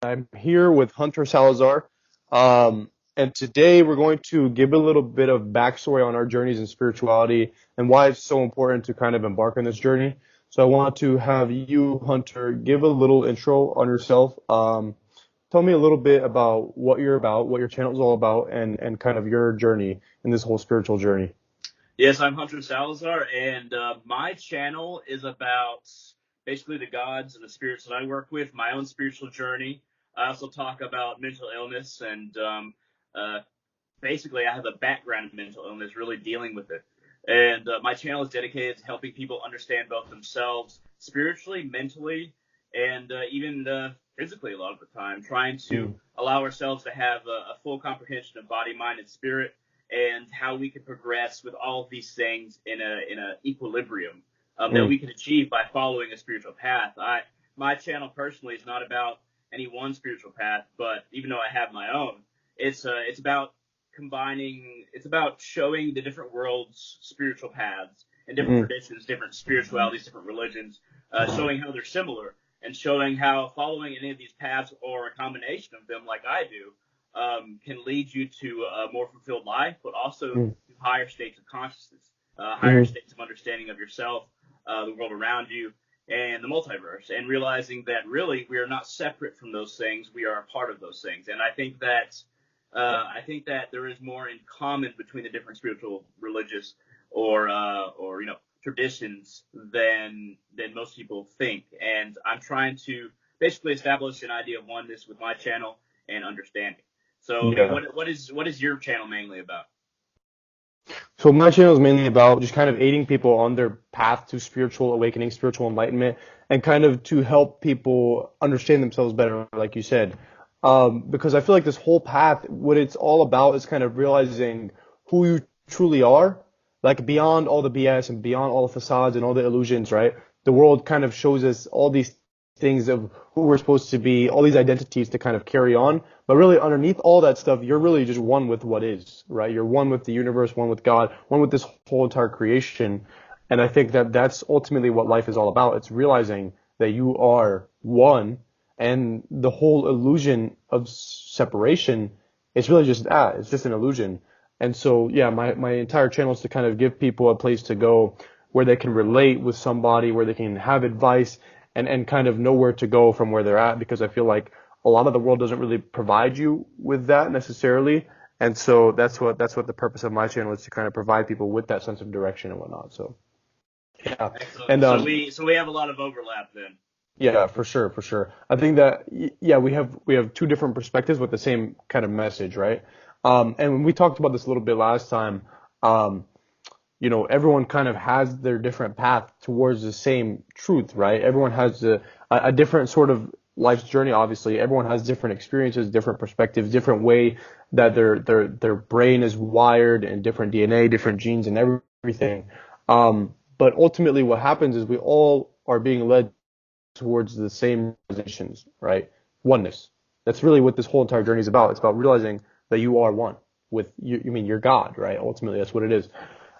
I'm here with Hunter Salazar. And today we're going to give a little bit of backstory on our journeys in spirituality and why it's so important to kind of embark on this journey. So I want to have you, Hunter, give a little intro on yourself. Tell me a little bit about, what your channel is all about, and kind of your journey in this whole spiritual journey. Yes, I'm Hunter Salazar, and my channel is about basically the gods and the spirits that I work with, my own spiritual journey. I also talk about mental illness, and uh, basically, I have a background in mental illness, really dealing with it. And my channel is dedicated to helping people understand both themselves spiritually, mentally, and even physically a lot of the time, trying to Mm, allow ourselves to have a full comprehension of body, mind, and spirit, and how we can progress with all of these things in a equilibrium that mm, we can achieve by following a spiritual path. My channel personally is not about any one spiritual path, but even though I have my own, it's about combining. It's about showing the different worlds' spiritual paths and different mm, traditions, different spiritualities, different religions, showing how they're similar and showing how following any of these paths or a combination of them, like I do, can lead you to a more fulfilled life, but also mm, to higher states of consciousness, higher mm. states of understanding of yourself, the world around you, and the multiverse, and realizing that really we are not separate from those things; we are a part of those things. And I think that there is more in common between the different spiritual, religious, or traditions than most people think. And I'm trying to basically establish an idea of oneness with my channel and understanding. So, I mean, Yeah. what is your channel mainly about? So my channel is mainly about just kind of aiding people on their path to spiritual awakening, spiritual enlightenment, and kind of to help people understand themselves better, like you said. Because I feel like this whole path, what it's all about is kind of realizing who you truly are, like beyond all the BS and beyond all the facades and all the illusions, right? The world kind of shows us all these things of who we're supposed to be, all these identities to kind of carry on. But really, underneath all that stuff, you're really just one with what is, right? You're one with the universe, one with God, one with this whole entire creation. And I think that that's ultimately what life is all about. It's realizing that you are one, and the whole illusion of separation is really just that. It's just an illusion. And so, yeah, my entire channel is to kind of give people a place to go where they can relate with somebody, where they can have advice and kind of know where to go from where they're at, because I feel like a lot of the world doesn't really provide you with that necessarily. And so that's what the purpose of my channel is, to kind of provide people with that sense of direction and whatnot. So yeah. Excellent. And So we have a lot of overlap then. yeah, for sure, for sure. I think that yeah, we have two different perspectives with the same kind of message, right? And we talked about this a little bit last time. Um, everyone kind of has their different path towards the same truth, right? Everyone has a different sort of life's journey, obviously. Everyone has different experiences, different perspectives, different way that their brain is wired, and different DNA, different genes and everything. But ultimately what happens is we all are being led towards the same realizations, right? Oneness. That's really what this whole entire journey is about. It's about realizing that you are one with you. I mean, you're God, right? Ultimately, that's what it is.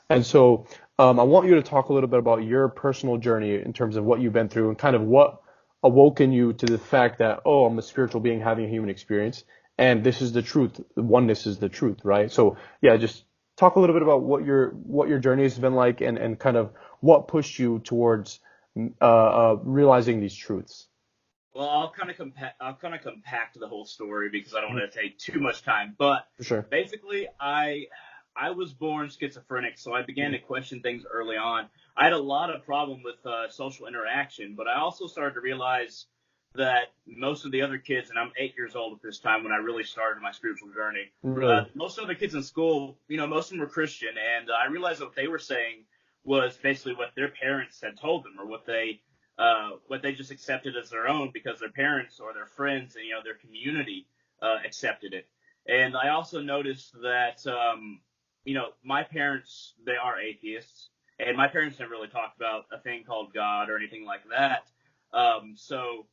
And so, I want you to talk a little bit about your personal journey in terms of what you've been through and kind of what awoken you to the fact that, oh, I'm a spiritual being having a human experience, and this is the truth. Oneness is the truth, right? So, yeah, just talk a little bit about what your journey has been like, and kind of what pushed you towards realizing these truths. Well, I'll kind of compact the whole story because I don't want to take too much time. But For sure. basically, I was born schizophrenic, so I began to question things early on. I had a lot of problem with social interaction, but I also started to realize that most of the other kids, and I'm 8 years old at this time when I really started my spiritual journey. Really. Most of the kids in school, most of them were Christian, and I realized that what they were saying was basically what their parents had told them, or what they just accepted as their own because their parents or their friends and their community accepted it. And I also noticed that my parents, they are atheists, and my parents never really talked about a thing called God or anything like that. So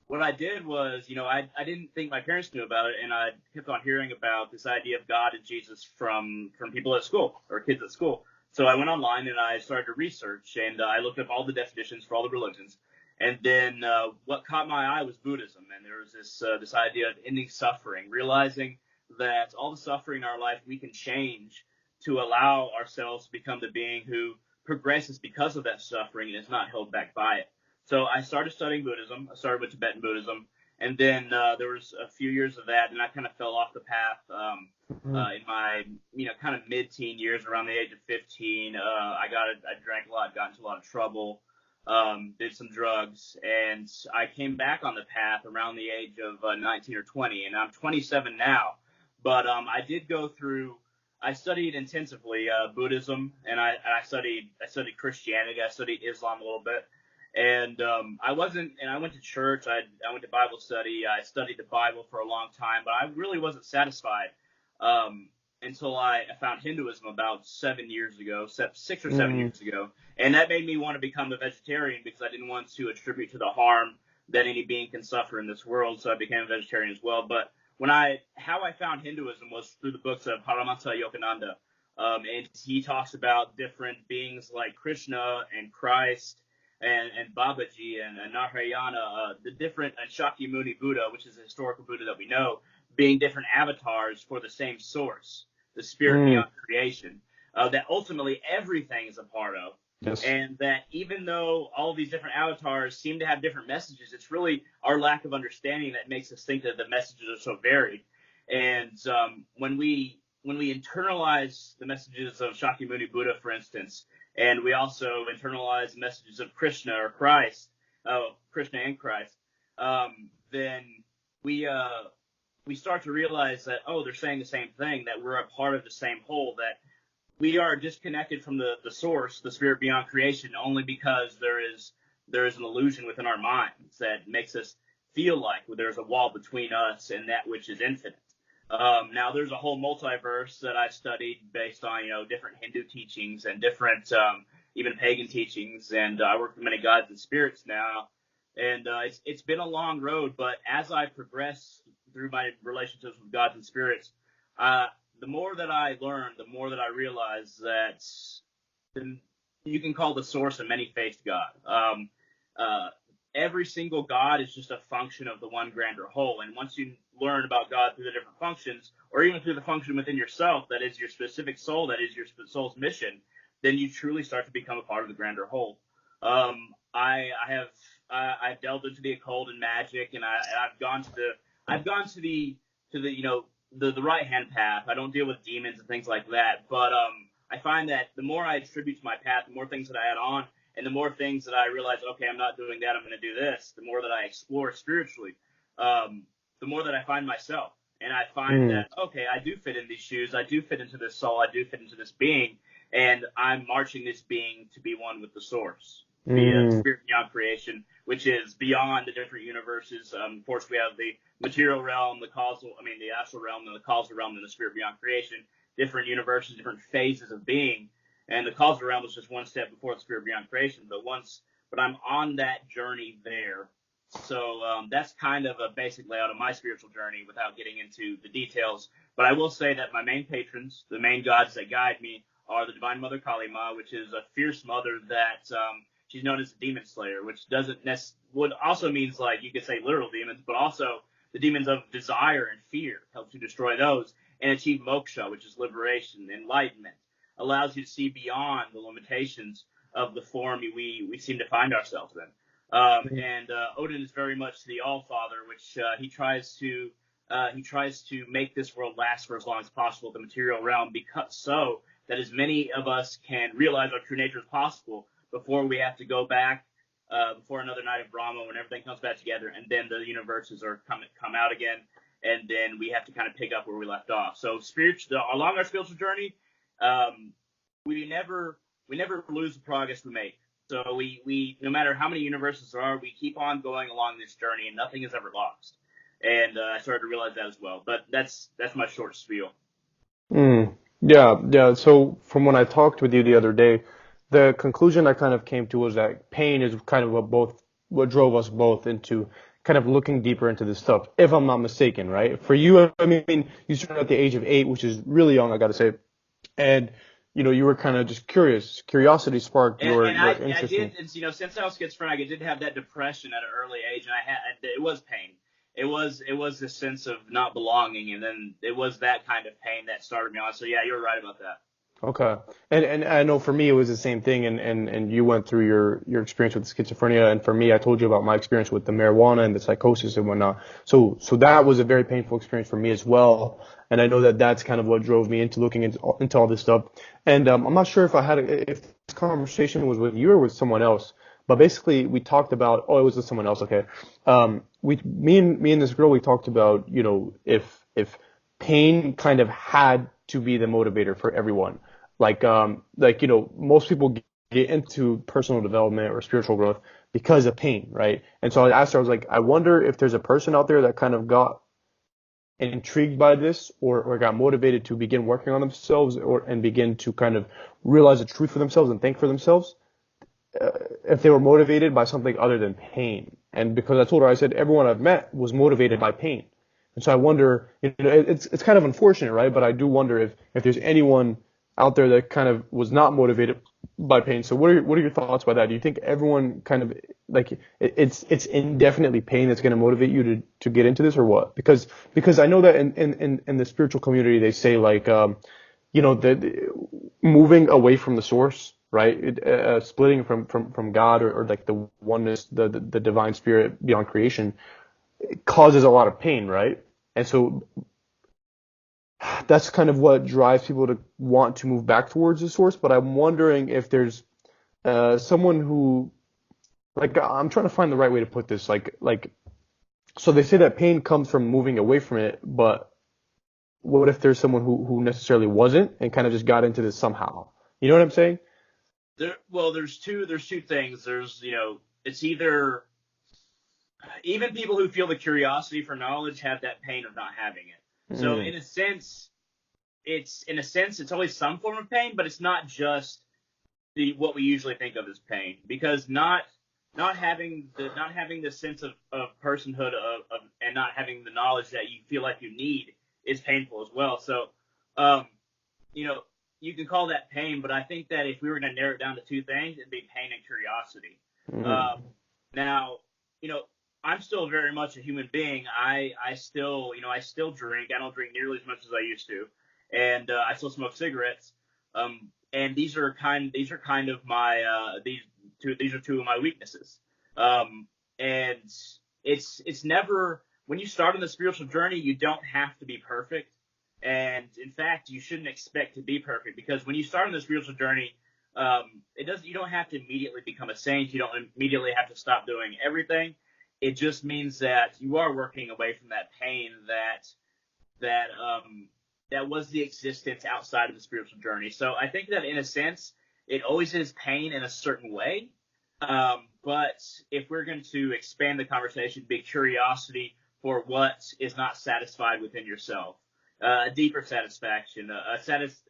what I did was, I didn't think my parents knew about it, and I kept on hearing about this idea of God and Jesus from people at school or kids at school. So I went online and I started to research, and I looked up all the definitions for all the religions. And then what caught my eye was Buddhism, and there was this idea of ending suffering, realizing that all the suffering in our life we can change to allow ourselves to become the being who progresses because of that suffering and is not held back by it. So I started studying Buddhism. I started with Tibetan Buddhism, and then there was a few years of that, and I kind of fell off the path in my kind of mid-teen years, around the age of 15. I drank a lot, got into a lot of trouble, did some drugs, and I came back on the path around the age of 19 or 20, and I'm 27 now. But I did go through. I studied intensively Buddhism, and I studied Christianity. I studied Islam a little bit, and I went to church. I went to Bible study. I studied the Bible for a long time, but I really wasn't satisfied until I found Hinduism about 6 or 7 years ago, and that made me want to become a vegetarian because I didn't want to attribute to the harm that any being can suffer in this world. So I became a vegetarian as well. But how I found Hinduism was through the books of Paramahansa Yogananda, and he talks about different beings like Krishna and Christ and Babaji and Narayana, the different, and Shakyamuni Buddha, which is the historical Buddha that we know, being different avatars for the same source, the spirit beyond creation, that ultimately everything is a part of. Yes. And that even though all of these different avatars seem to have different messages, it's really our lack of understanding that makes us think that the messages are so varied. And when we internalize the messages of Shakyamuni Buddha, for instance, and we also internalize the messages of Krishna or Christ, Krishna and Christ, then we start to realize that, they're saying the same thing, that we're a part of the same whole, that we are disconnected from the source, the spirit beyond creation, only because there is an illusion within our minds that makes us feel like there's a wall between us and that which is infinite. Now, there's a whole multiverse that I've studied based on, different Hindu teachings and different, even pagan teachings, and I work with many gods and spirits now. And it's been a long road, but as I progress through my relationships with gods and spirits, the more that I learn, the more that I realize that you can call the source a many-faced God. Every single God is just a function of the one grander whole. And once you learn about God through the different functions, or even through the function within yourself, that is your specific soul, that is your soul's mission, then you truly start to become a part of the grander whole. I've delved into the occult and magic, and I've gone to the right hand path. I don't deal with demons and things like that, but I find that the more I attribute to my path, the more things that I add on, and the more things that I realize, okay, I'm not doing that, I'm going to do this. The more that I explore spiritually, the more that I find myself, and I find that, okay, I do fit in these shoes, I do fit into this soul, I do fit into this being, and I'm marching this being to be one with the source, the spirit beyond creation, which is beyond the different universes. Of course, we have the material realm, the astral realm, and the causal realm, and the spirit beyond creation, different universes, different phases of being. And the causal realm was just one step before the spirit beyond creation. But I'm on that journey there. So that's kind of a basic layout of my spiritual journey without getting into the details. But I will say that my main patrons, the main gods that guide me, are the Divine Mother Kali Ma, which is a fierce mother that she's known as the demon slayer, which would also means, like, you could say literal demons, but also the demons of desire and fear, helps you destroy those and achieve moksha, which is liberation, enlightenment, allows you to see beyond the limitations of the form we seem to find ourselves in. And Odin is very much the All-Father, which he tries to make this world last for as long as possible, the material realm, so that as many of us can realize our true nature as possible before we have to go back, before another night of Brahma, when everything comes back together, and then the universes are come out again, and then we have to kind of pick up where we left off. So along our spiritual journey, we never lose the progress we make. So we no matter how many universes there are, we keep on going along this journey, and nothing is ever lost. And I started to realize that as well. But that's my short spiel. Yeah. So from when I talked with you the other day, the conclusion I kind of came to was that pain is kind of what drove us both into kind of looking deeper into this stuff, if I'm not mistaken, right? For you, I mean, you started at the age of 8, which is really young, I gotta say. And you were kind of just curious. Curiosity sparked And your I interest in. did, and since I was schizophrenic, I did have that depression at an early age, and it was pain. It was this sense of not belonging, and then it was that kind of pain that started me on. So yeah, you're right about that. Okay. And I know for me it was the same thing, and you went through your experience with schizophrenia, and for me I told you about my experience with the marijuana and the psychosis and whatnot. So that was a very painful experience for me as well, and I know that that's kind of what drove me into looking into all this stuff. And I'm not sure if this conversation was with you or with someone else, but basically we talked about, oh, it was with someone else. Okay. Me and this girl, we talked about, if pain kind of had to be the motivator for everyone. Most people get into personal development or spiritual growth because of pain, right? And so I asked her, I was like, I wonder if there's a person out there that kind of got intrigued by this, or got motivated to begin working on themselves, and begin to kind of realize the truth for themselves and think for themselves, if they were motivated by something other than pain. And because I told her, I said, everyone I've met was motivated by pain. And so I wonder, it's kind of unfortunate, right? But I do wonder if there's anyone out there that kind of was not motivated by pain. So what are your thoughts about that? Do you think everyone kind of, like, it's indefinitely pain that's going to motivate you to get into this, or what? Because I know that in the spiritual community they say, like, the moving away from the source, right? Splitting from God, or like the oneness, the divine spirit beyond creation, it causes a lot of pain, right? And so that's kind of what drives people to want to move back towards the source. But I'm wondering if there's someone who, like, I'm trying to find the right way to put this. So they say that pain comes from moving away from it, but what if there's someone who necessarily wasn't and kind of just got into this somehow? You know what I'm saying? There's two things. It's either even people who feel the curiosity for knowledge have that pain of not having it. So Mm. in a sense it's always some form of pain, but it's not just what we usually think of as pain, because not having the sense of personhood and not having the knowledge that you feel like you need is painful as well. So um, you know, you can call that pain, but I think that if we were going to narrow it down to two things, it'd be pain and curiosity. Mm. Now, you know, I'm still very much a human being. I still drink. I don't drink nearly as much as I used to, and I still smoke cigarettes. And these are kind of my these are two of my weaknesses. And it's never, when you start on the spiritual journey, you don't have to be perfect. And in fact, you shouldn't expect to be perfect, because when you start on the spiritual journey, you don't have to immediately become a saint. You don't immediately have to stop doing everything. It just means that you are working away from that pain that was the existence outside of the spiritual journey. So I think that in a sense, it always is pain in a certain way. But if we're going to expand the conversation, big curiosity for what is not satisfied within yourself, a deeper satisfaction,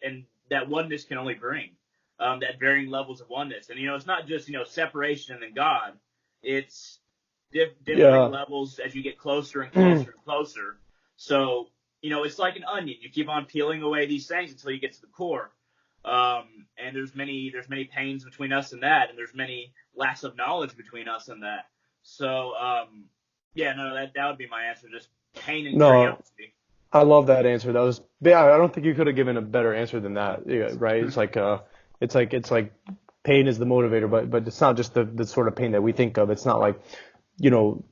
and that oneness can only bring, that varying levels of oneness. And, it's not just, separation and then God. It's differing Yeah. levels as you get closer and closer and closer. So, it's like an onion. You keep on peeling away these things until you get to the core. And there's many pains between us and that, and there's many lacks of knowledge between us and that. So, yeah, no, that would be my answer. Just pain and No, curiosity. I love that answer. Yeah, I don't think you could have given a better answer than that. Yeah, right? It's like pain is the motivator, but it's not just the sort of pain that we think of. It's not like,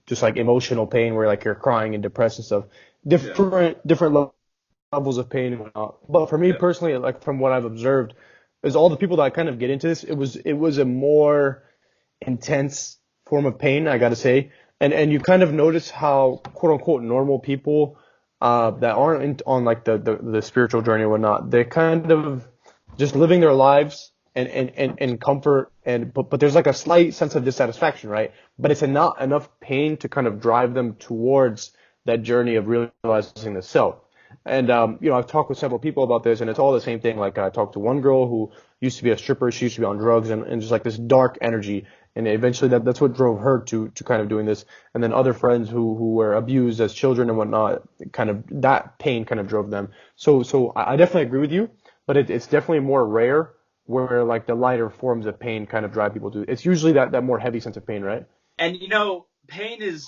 just like emotional pain where, like, you're crying and depressed and stuff. Yeah. Different levels of pain and whatnot. But for me Yeah. personally, like, from what I've observed, is all the people that kind of get into this, it was a more intense form of pain, I gotta say. And you kind of notice how, quote unquote, normal people that aren't on, like, the spiritual journey or whatnot, they're kind of just living their lives and comfort, but there's like a slight sense of dissatisfaction, right? But it's not enough pain to kind of drive them towards that journey of realizing the self. And I've talked with several people about this, and it's all the same thing. Like, I talked to one girl who used to be a stripper. She used to be on drugs, and just like this dark energy. And eventually that's what drove her to kind of doing this. And then other friends who were abused as children and whatnot, kind of that pain kind of drove them. So I definitely agree with you. but it's definitely more rare where like the lighter forms of pain kind of drive people to. It's usually that more heavy sense of pain, right? And you know, pain is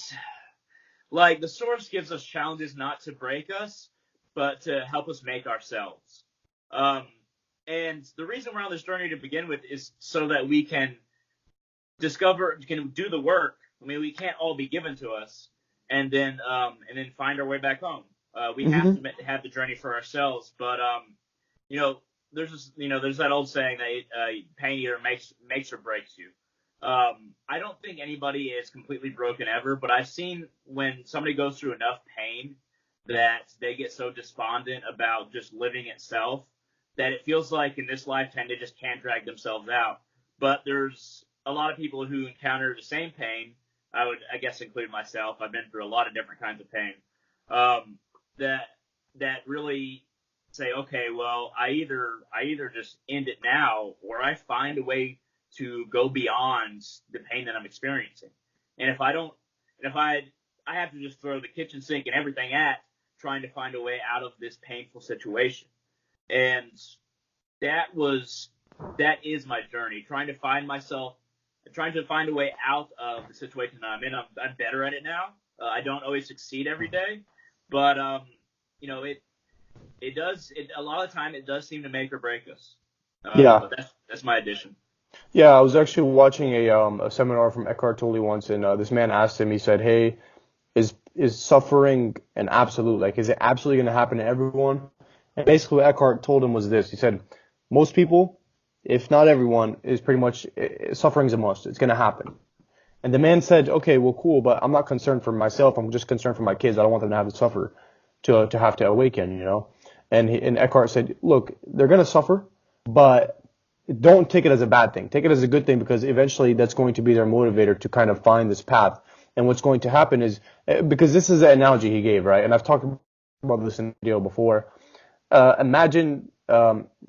like the source gives us challenges not to break us, but to help us make ourselves. Um, and the reason we're on this journey to begin with is so that we can can do the work. I mean, we can't all be given to us, and then find our way back home. We have Hmm. to have the journey for ourselves. But you know, there's that old saying that pain either makes or breaks you. I don't think anybody is completely broken ever, but I've seen when somebody goes through enough pain that they get so despondent about just living itself that it feels like in this lifetime they just can't drag themselves out. But there's a lot of people who encounter the same pain. I guess, include myself. I've been through a lot of different kinds of pain. Um, that that really say, okay, well, I either just end it now, or I find a way to go beyond the pain that I'm experiencing. And if I don't, and if I have to just throw the kitchen sink and everything at trying to find a way out of this painful situation. And that was that is my journey, trying to find myself, trying to find a way out of the situation that I'm in. I'm better at it now. I don't always succeed every day, but you know, it does. A lot of the time, it does seem to make or break us. Yeah. But that's my addition. Yeah, I was actually watching a seminar from Eckhart Tolle once, and this man asked him. He said, "Hey, is suffering an absolute? Like, is it absolutely going to happen to everyone?" And basically, what Eckhart told him was this. He said, "Most people, if not everyone, is pretty much suffering's a must. It's going to happen." And the man said, "Okay, well, cool, but I'm not concerned for myself. I'm just concerned for my kids. I don't want them to have to suffer, to have to awaken, you know." And Eckhart said, "Look, they're going to suffer, but don't take it as a bad thing. Take it as a good thing because eventually that's going to be their motivator to kind of find this path. And what's going to happen is because this is the analogy he gave, right? And I've talked about this in the video before. Imagine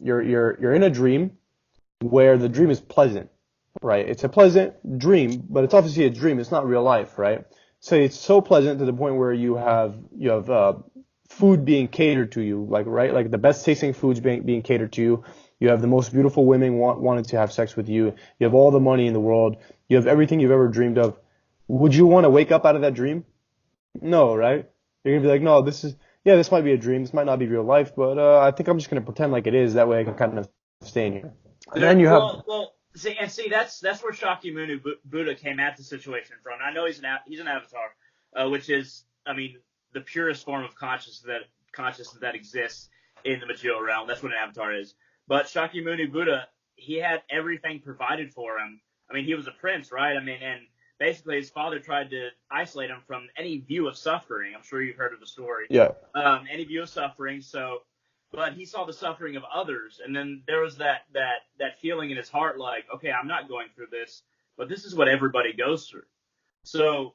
you're in a dream where the dream is pleasant, right? It's a pleasant dream, but it's obviously a dream. It's not real life, right? So it's so pleasant to the point where you have food being catered to you, like right, like the best tasting foods being catered to you. You have the most beautiful women wanting to have sex with you. You have all the money in the world. You have everything you've ever dreamed of. Would you want to wake up out of that dream? No, right? You're gonna be like, no, this might be a dream. This might not be real life, but I think I'm just gonna pretend like it is. That way I can kind of stay in here. And then you have, See, that's where Shakyamuni Buddha came at the situation from. I know he's an avatar, which is, I mean, the purest form of consciousness that exists in the material realm. That's what an avatar is. But Shakyamuni Buddha, he had everything provided for him. I mean, he was a prince, right? I mean, and basically his father tried to isolate him from any view of suffering. I'm sure you've heard of the story. yeah. Any view of suffering. So, but he saw the suffering of others, and then there was that feeling in his heart, like, okay, I'm not going through this, but this is what everybody goes through. So,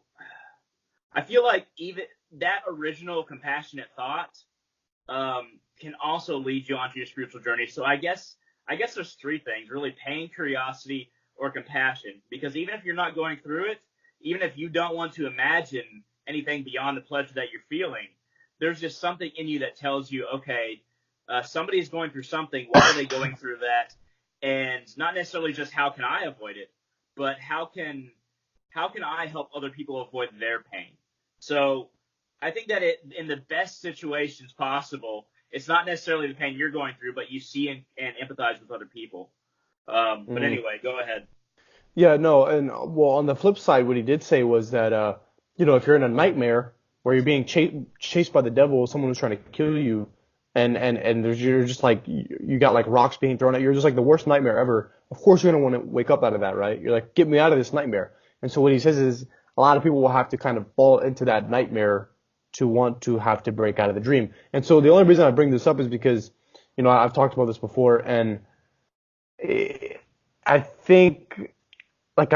I feel like even that original compassionate thought can also lead you onto your spiritual journey. So I guess there's three things really: pain, curiosity, or compassion. Because even if you're not going through it, even if you don't want to imagine anything beyond the pleasure that you're feeling, there's just something in you that tells you, okay, somebody is going through something. Why are they going through that? And not necessarily just how can I avoid it, but how can I help other people avoid their pain? So I think that in the best situations possible, it's not necessarily the pain you're going through, but you see and empathize with other people. But Mm. anyway, go ahead. Yeah, no, and well, on the flip side, what he did say was that, if you're in a nightmare where you're being chased by the devil, someone who's trying to kill you, and you're just like, you got like rocks being thrown at you, you're just like the worst nightmare ever. Of course, you're gonna want to wake up out of that, right? You're like, get me out of this nightmare. And so what he says is, a lot of people will have to kind of fall into that nightmare to want to have to break out of the dream. And so the only reason I bring this up is because, I've talked about this before, and eh, I think like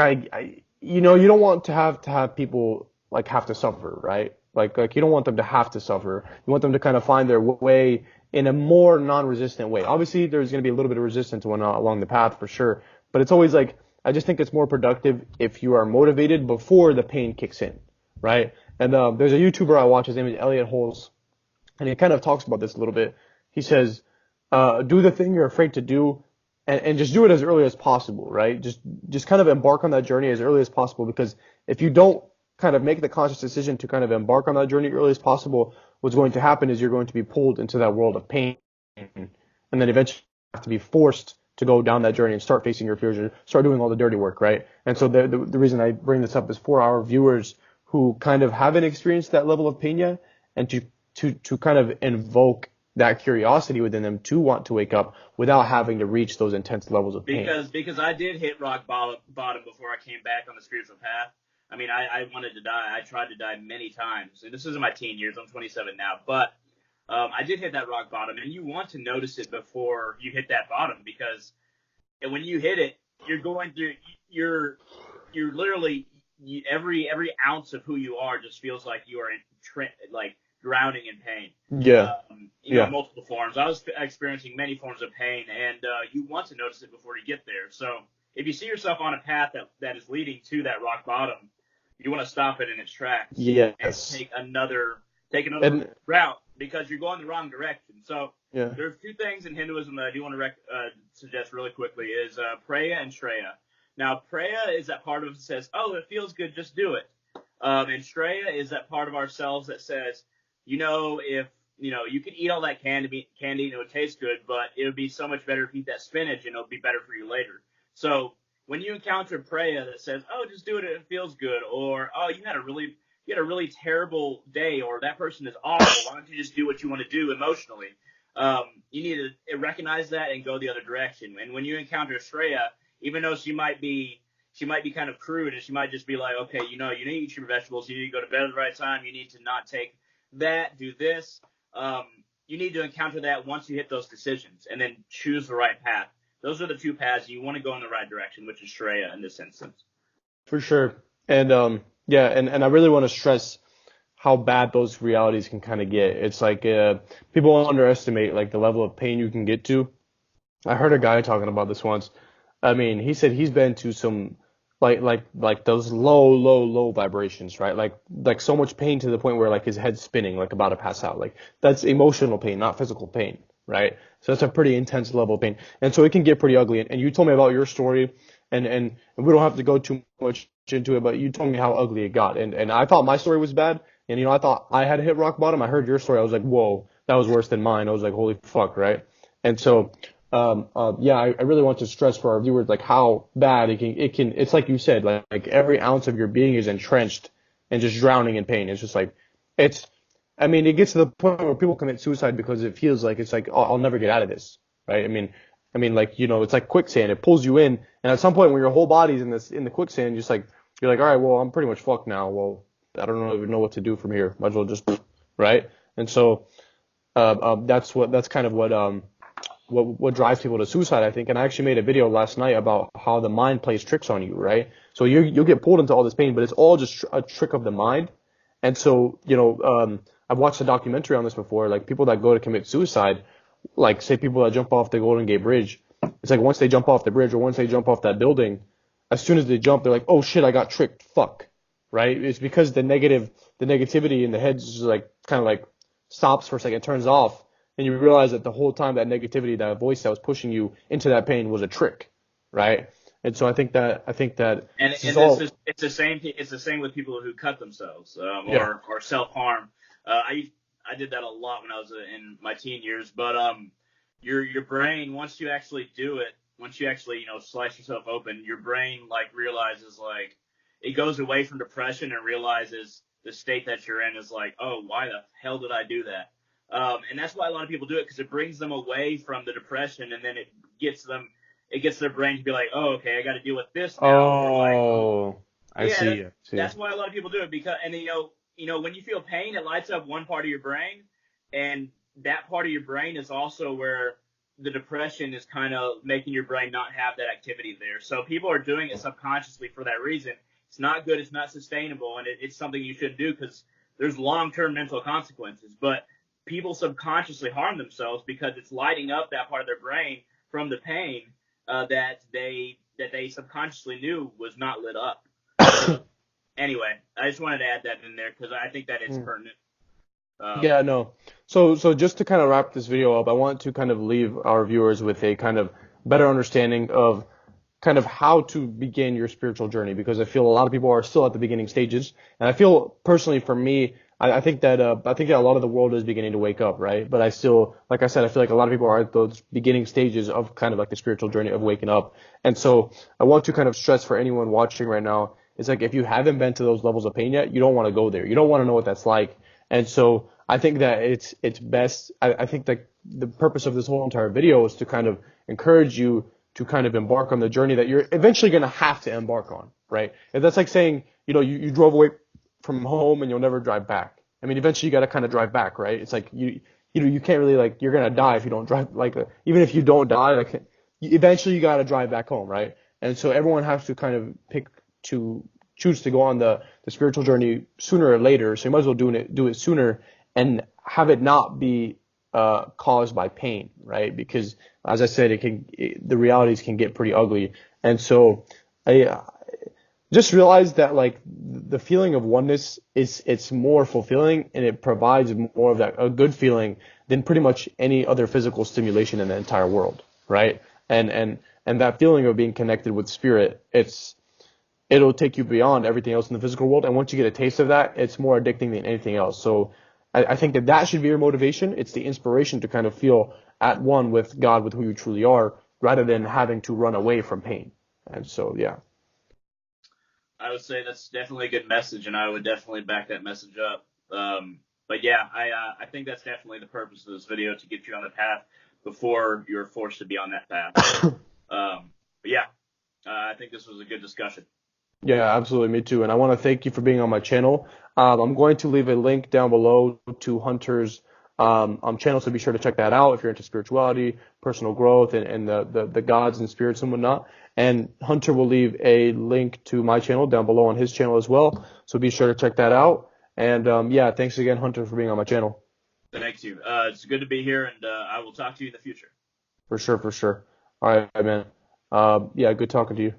you don't want to have people like have to suffer, right? Like you don't want them to have to suffer. You want them to kind of find their way in a more non-resistant way. Obviously, there's going to be a little bit of resistance along the path for sure, but it's always like I just think it's more productive if you are motivated before the pain kicks in, right? And there's a YouTuber I watch. His name is Elliot Holes, and he kind of talks about this a little bit. He says, do the thing you're afraid to do, and just do it as early as possible, right? Just kind of embark on that journey as early as possible, because if you don't kind of make the conscious decision to kind of embark on that journey early as possible, what's going to happen is you're going to be pulled into that world of pain, and then eventually have to be forced to go down that journey and start facing your fears and start doing all the dirty work, right? And so the reason I bring this up is for our viewers who kind of haven't experienced that level of pain yet, and to kind of invoke that curiosity within them to want to wake up without having to reach those intense levels of pain. Because I did hit rock bottom before I came back on the spiritual path. I mean, I wanted to die. I tried to die many times. And this is in my teen years. I'm 27 now. But I did hit that rock bottom. And you want to notice it before you hit that bottom, because when you hit it, you're going through, you're literally, every ounce of who you are just feels like you are like drowning in pain. Yeah. Multiple forms. I was experiencing many forms of pain, and you want to notice it before you get there. So if you see yourself on a path that is leading to that rock bottom, you want to stop it in its tracks. Yes. And take another route, because you're going the wrong direction. So there's two things in Hinduism that I do want to suggest really quickly is Preya and Shreya. Now, Preya is that part of us that says, oh, it feels good, just do it. And Shreya is that part of ourselves that says, if you could eat all that candy and it would taste good, but it would be so much better if you eat that spinach and it'll be better for you later. So when you encounter Preya that says, oh, just do it, it feels good, or, oh, you had a really terrible day, or that person is awful, why don't you just do what you want to do emotionally? You need to recognize that and go the other direction. And when you encounter Shreya, even though she might be kind of crude, and she might just be like, okay, you need to eat your vegetables, you need to go to bed at the right time, you need to not take that, do this. You need to encounter that once you hit those decisions, and then choose the right path. Those are the two paths you want to go in the right direction, which is Shreya in this instance. For sure. And and I really want to stress how bad those realities can kind of get. It's like people underestimate like the level of pain you can get to. I heard a guy talking about this once. I mean, he said he's been to some like those low vibrations, right? Like so much pain to the point where like his head's spinning, like about to pass out. Like that's emotional pain, not physical pain, right? So that's a pretty intense level of pain. And so it can get pretty ugly. And you told me about your story, and we don't have to go too much into it, but you told me how ugly it got. And I thought my story was bad, and I thought I had hit rock bottom. I heard your story, I was like, whoa, that was worse than mine. I was like, holy fuck, right? And so I really want to stress for our viewers like how bad it's like you said, like every ounce of your being is entrenched and just drowning in pain. It's just like it gets to the point where people commit suicide because it feels like it's like, oh, I'll never get out of this, right? I mean like, it's like quicksand. It pulls you in, and at some point when your whole body's in the quicksand, you're like, all right, well, I'm pretty much fucked now. Well, I don't even know what to do from here. Might as well just, right? And so that's kind of what drives people to suicide, I think. And I actually made a video last night about how the mind plays tricks on you, right? So you'll get pulled into all this pain, but it's all just a trick of the mind. And so, I've watched a documentary on this before, like people that go to commit suicide, like say people that jump off the Golden Gate Bridge. It's like once they jump off the bridge or once they jump off that building, as soon as they jump, they're like, oh shit, I got tricked, fuck, right? It's because the negativity in the head just like kind of like stops for a second, turns off. And you realize that the whole time that negativity, that voice that was pushing you into that pain was a trick, right? And so I think that it's the same with people who cut themselves or self harm. I did that a lot when I was in my teen years. But your brain, once you actually do it, once you actually slice yourself open, your brain like realizes like it goes away from depression and realizes the state that you're in is like, oh, why the hell did I do that? And that's why a lot of people do it, because it brings them away from the depression, and then it gets their brain to be like, oh, okay, I got to deal with this now. Oh, I see. That's why a lot of people do it, because, and when you feel pain, it lights up one part of your brain, and that part of your brain is also where the depression is kind of making your brain not have that activity there. So people are doing it subconsciously for that reason. It's not good. It's not sustainable, and it's something you shouldn't do because there's long-term mental consequences. But people subconsciously harm themselves because it's lighting up that part of their brain from the pain that they subconsciously knew was not lit up. So, anyway, I just wanted to add that in there because I think that it's pertinent. Um, Yeah, no. So just to kind of wrap this video up, I want to kind of leave our viewers with a kind of better understanding of kind of how to begin your spiritual journey, because I feel a lot of people are still at the beginning stages, and I feel personally for me, I think that a lot of the world is beginning to wake up, right? But I still, like I said, I feel like a lot of people are at those beginning stages of kind of like the spiritual journey of waking up, and so I want to kind of stress for anyone watching right now, it's like if you haven't been to those levels of pain yet, you don't want to go there. You don't want to know what that's like, and so I think that it's best. I think that the purpose of this whole entire video is to kind of encourage you to kind of embark on the journey that you're eventually going to have to embark on, right? And that's like saying, you drove away from home and you'll never drive back. I mean, eventually you got to kind of drive back, right? It's like you can't really like you're gonna die if you don't drive. Like even if you don't die, like eventually you got to drive back home, right? And so everyone has to kind of to choose to go on the spiritual journey sooner or later. So you might as well do it sooner and have it not be caused by pain, right? Because as I said, the realities can get pretty ugly. And so I just realize that like the feeling of oneness it's more fulfilling and it provides more of that a good feeling than pretty much any other physical stimulation in the entire world, right? And that feeling of being connected with spirit, it'll take you beyond everything else in the physical world. And once you get a taste of that, it's more addicting than anything else. So I think that should be your motivation. It's the inspiration to kind of feel at one with God, with who you truly are, rather than having to run away from pain. And so, yeah. I would say that's definitely a good message, and I would definitely back that message up. But yeah, I think that's definitely the purpose of this video, to get you on the path before you're forced to be on that path. But yeah, I think this was a good discussion. Yeah, absolutely. Me too. And I want to thank you for being on my channel. I'm going to leave a link down below to Hunter's channel, so be sure to check that out if you're into spirituality, personal growth, and the gods and spirits and whatnot. And Hunter will leave a link to my channel down below on his channel as well, so be sure to check that out. And yeah, thanks again, Hunter, for being on my channel. Thanks you. It's good to be here, and I will talk to you in the future. For sure, for sure. All right, man. Yeah, good talking to you.